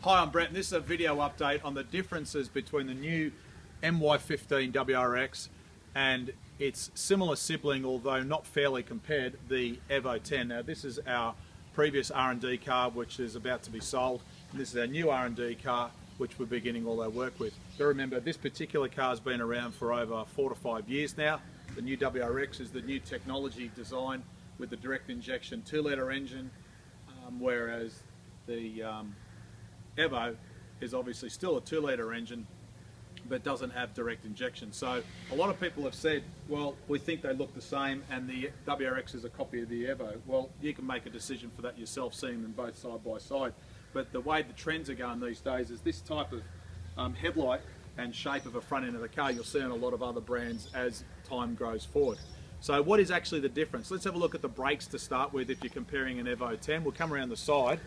Hi, I'm Brett, and this is a video update on the differences between the new MY15 WRX and its similar sibling, although not fairly compared, the Evo 10. Now, this is our previous R&D car, which is about to be sold, and this is our new R&D car, which we're beginning all our work with. But remember, this particular car has been around for over 4 to 5 years now. The new WRX is the new technology design with the direct injection 2-litre engine, whereas the Evo is obviously still a 2-litre engine but doesn't have direct injection. So a lot of people have said, well, we think they look the same and the WRX is a copy of the Evo. Well, you can make a decision for that yourself, seeing them both side by side. But the way the trends are going these days is this type of headlight and shape of a front end of the car you'll see on a lot of other brands as time goes forward. So what is actually the difference? Let's have a look at the brakes to start with if you're comparing an Evo 10. We'll come around the side.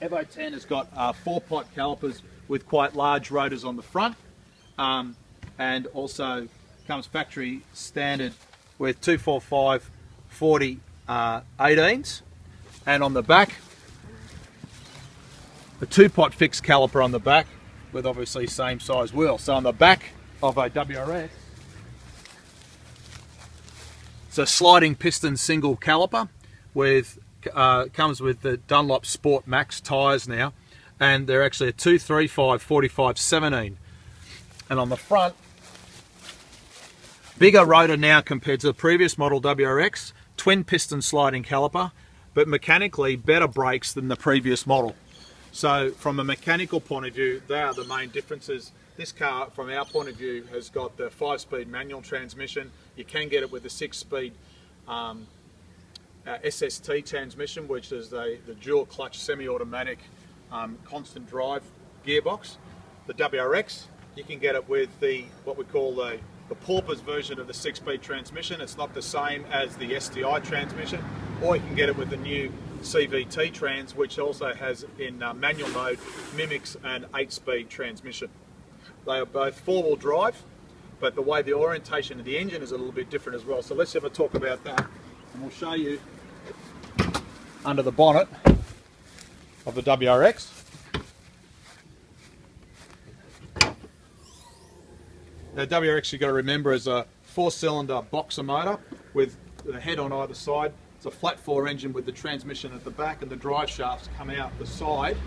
Evo 10 has got 4-pot calipers with quite large rotors on the front, and also comes factory standard with 245 40 18s, and on the back a 2-pot fixed caliper on the back with obviously same size wheel. So on the back of a WRX, it's a sliding piston single caliper with comes with the Dunlop Sport Max tyres now, and they're actually a 235 45 17. And on the front, bigger rotor now compared to the previous model WRX, twin piston sliding caliper, but mechanically better brakes than the previous model. So from a mechanical point of view, they are the main differences. This car, from our point of view, has got the 5-speed manual transmission. You can get it with the 6-speed SST transmission, which is the dual clutch semi-automatic constant drive gearbox. The WRX, you can get it with what we call the Paupers version of the 6-speed transmission. It's not the same as the STI transmission, or you can get it with the new CVT trans, which also has in manual mode mimics an 8-speed transmission. They are both 4-wheel drive, but the way the orientation of the engine is a little bit different as well. So let's have a talk about that, and we'll show you under the bonnet of the WRX. The WRX, you've got to remember, is a 4-cylinder boxer motor with the head on either side. It's a flat 4 engine with the transmission at the back, and the drive shafts come out the side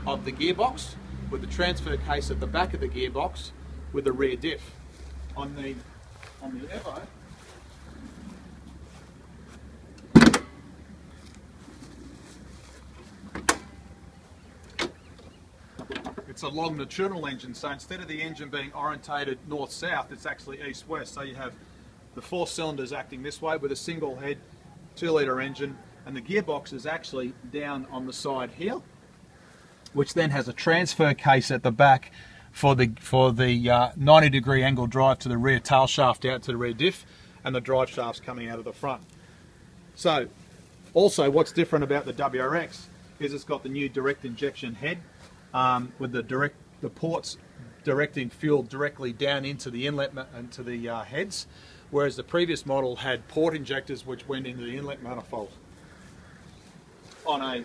of the gearbox with the transfer case at the back of the gearbox with the rear diff. On the Evo, it's a longitudinal engine, so instead of the engine being orientated north-south, it's actually east-west. So you have the 4 cylinders acting this way with a single head, 2-litre engine, and the gearbox is actually down on the side here, which then has a transfer case at the back for the 90-degree angle drive to the rear tail shaft out to the rear diff, and the drive shafts coming out of the front. So also what's different about the WRX is it's got the new direct injection head, with the ports directing fuel directly down into the inlet into the heads, whereas the previous model had port injectors which went into the inlet manifold. On the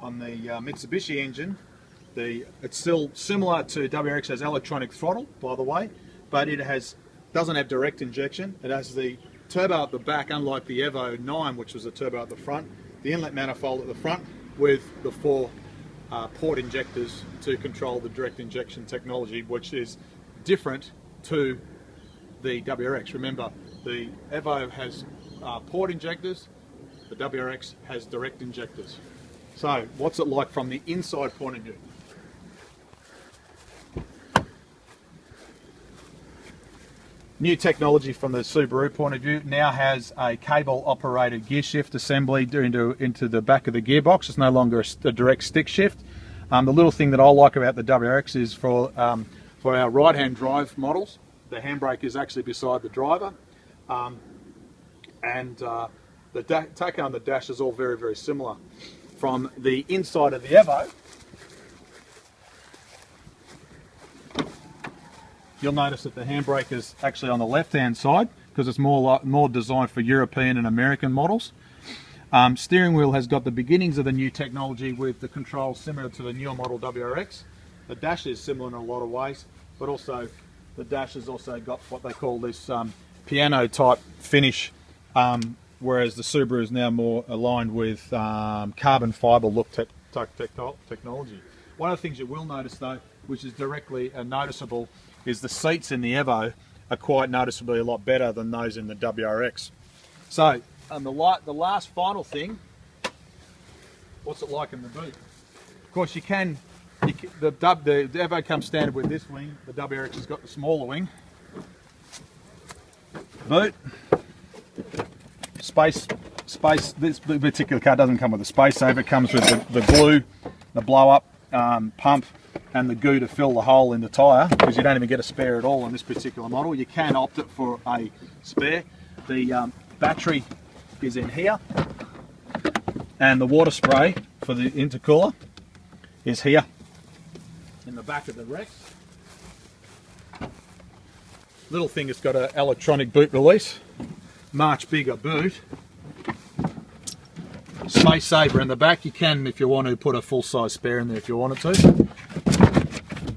Mitsubishi engine, it's still similar to WRX, has electronic throttle, by the way, but it doesn't have direct injection. It has the turbo at the back, unlike the Evo 9, which was a turbo at the front. The inlet manifold at the front with the 4 port injectors to control the direct injection technology, which is different to the WRX. Remember, the Evo has port injectors, the WRX has direct injectors. So what's it like from the inside point of view? New technology from the Subaru point of view now has a cable operated gear shift assembly into the back of the gearbox. It's no longer a direct stick shift. The little thing that I like about the WRX is for our right hand drive models, the handbrake is actually beside the driver, and the tacho on the dash is all very, very similar. From the inside of the Evo, you'll notice that the handbrake is actually on the left hand side because it's more designed for European and American models. Steering wheel has got the beginnings of the new technology with the controls similar to the newer model WRX. The dash is similar in a lot of ways, but also the dash has also got what they call this piano type finish, whereas the Subaru is now more aligned with carbon fibre look technology. One of the things you will notice though, which is directly noticeable, is the seats in the Evo are quite noticeably a lot better than those in the WRX. So, the last final thing, what's it like in the boot? Of course, the Evo comes standard with this wing. The WRX has got the smaller wing. Boot, space. This particular car doesn't come with a space saver. It comes with the glue, the blow up pump, and the goo to fill the hole in the tyre, because you don't even get a spare at all on this particular model. You can opt it for a spare. The battery is in here, and the water spray for the intercooler is here in the back of the Rex. Little thing, it's got an electronic boot release, much bigger boot. Space saver in the back. You can, if you want to, put a full-size spare in there if you wanted to.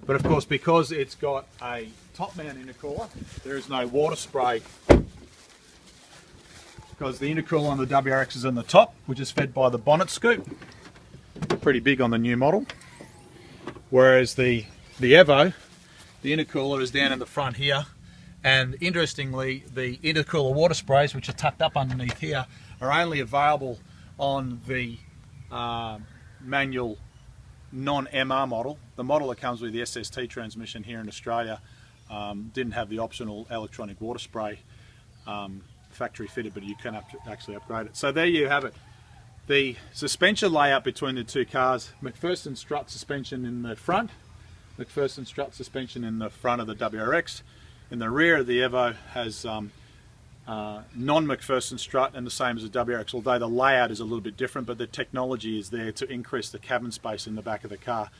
But of course, because it's got a top mount intercooler, there is no water spray, because the intercooler on the WRX is on the top, which is fed by the bonnet scoop. Pretty big on the new model. Whereas the Evo, the intercooler is down in the front here. And interestingly, the intercooler water sprays, which are tucked up underneath here, are only available on the manual non-MR model. The model that comes with the SST transmission here in Australia didn't have the optional electronic water spray factory fitted, but you can actually upgrade it. So there you have it. The suspension layout between the two cars: McPherson strut suspension in the front, McPherson strut suspension in the front of the WRX. In the rear of the Evo has non-McPherson strut, and the same as the WRX, although the layout is a little bit different, but the technology is there to increase the cabin space in the back of the car.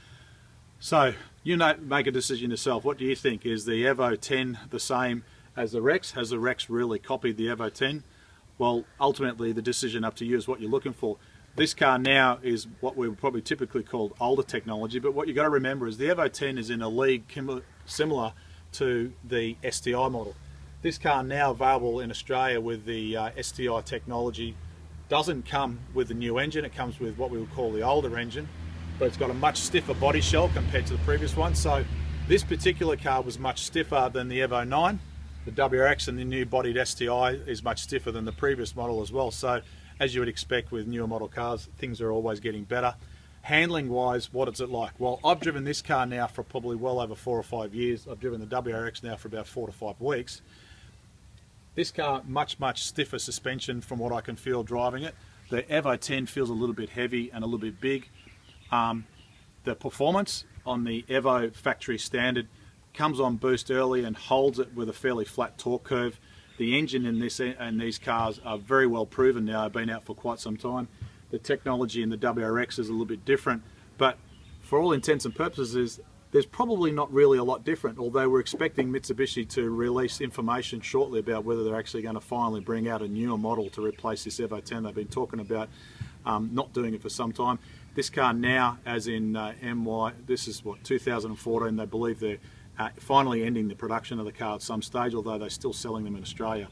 So you make a decision yourself. What do you think? Is the Evo 10 the same as the Rex? Has the Rex really copied the Evo 10? Well, ultimately the decision up to you is what you're looking for. This car now is what we would probably typically call older technology, but what you've got to remember is the Evo 10 is in a league similar to the STI model. This car now available in Australia with the STI technology doesn't come with the new engine. It comes with what we would call the older engine, but it's got a much stiffer body shell compared to the previous one. So this particular car was much stiffer than the Evo 9. The WRX and the new bodied STI is much stiffer than the previous model as well. So as you would expect with newer model cars, things are always getting better. Handling wise, what is it like? Well, I've driven this car now for probably well over 4 or 5 years. I've driven the WRX now for about 4 to 5 weeks. This car, much stiffer suspension from what I can feel driving it. The Evo 10 feels a little bit heavy and a little bit big. The performance on the Evo factory standard comes on boost early and holds it with a fairly flat torque curve. The engine in these cars are very well proven now. They've been out for quite some time. The technology in the WRX is a little bit different, but for all intents and purposes, there's probably not really a lot different, although we're expecting Mitsubishi to release information shortly about whether they're actually going to finally bring out a newer model to replace this Evo 10. They've been talking about not doing it for some time. This car now, as in MY, this is what, 2014, they believe they're finally ending the production of the car at some stage, although they're still selling them in Australia.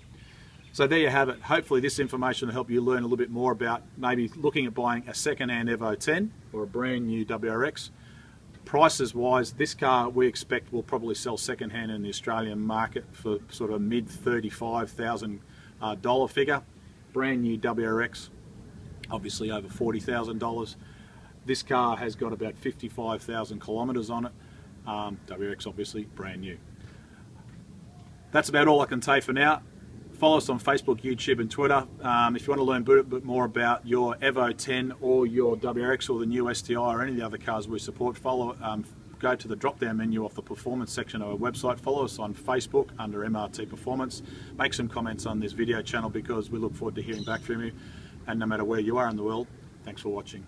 So there you have it. Hopefully this information will help you learn a little bit more about maybe looking at buying a second-hand Evo 10 or a brand new WRX. Prices wise, this car we expect will probably sell second-hand in the Australian market for sort of mid $35,000 figure. Brand new WRX, obviously over $40,000. This car has got about 55,000 kilometres on it. WRX obviously brand new. That's about all I can say for now. Follow us on Facebook, YouTube and Twitter. If you want to learn a bit more about your Evo 10 or your WRX or the new STI or any of the other cars we support, go to the drop-down menu off the performance section of our website. Follow us on Facebook under MRT Performance. Make some comments on this video channel because we look forward to hearing back from you. And no matter where you are in the world, thanks for watching.